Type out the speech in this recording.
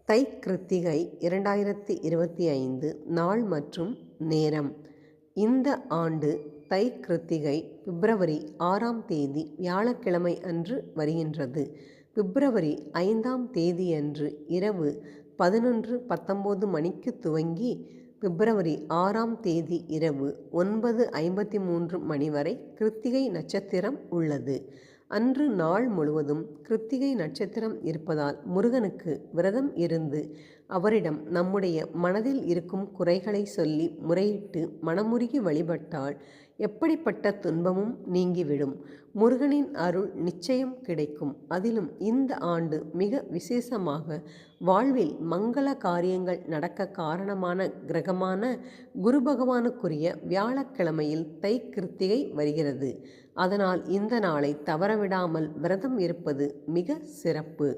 தை கிருத்திகை 2025 நாள் மற்றும் நேரம். இந்த ஆண்டு தை கிருத்திகை பிப்ரவரி 6ஆம் தேதி வியாழக்கிழமை அன்று வருகின்றது. பிப்ரவரி 5ஆம் தேதியன்று இரவு 11:19 மணிக்கு துவங்கி பிப்ரவரி 6ஆம் தேதி இரவு 9:53 மணி வரை கிருத்திகை நட்சத்திரம் உள்ளது. அன்று நாள் முழுவதும் கிருத்திகை நட்சத்திரம் இருப்பதால் முருகனுக்கு விரதம் இருந்து அவரிடம் நம்முடைய மனதில் இருக்கும் குறைகளை சொல்லி முறையிட்டு மனமுருகி வழிபட்டால் எப்படிப்பட்ட துன்பமும் நீங்கிவிடும். முருகனின் அருள் நிச்சயம் கிடைக்கும். அதிலும் இந்த ஆண்டு மிக விசேஷமாக வாழ்வில் மங்கள காரியங்கள் நடக்க காரணமான கிரகமான குரு பகவானுக்குரிய வியாழக்கிழமையில் தை கிருத்திகை வருகிறது. அதனால் இந்த நாளை தவறவிடாமல் விரதம் இருப்பது மிக சிறப்பு.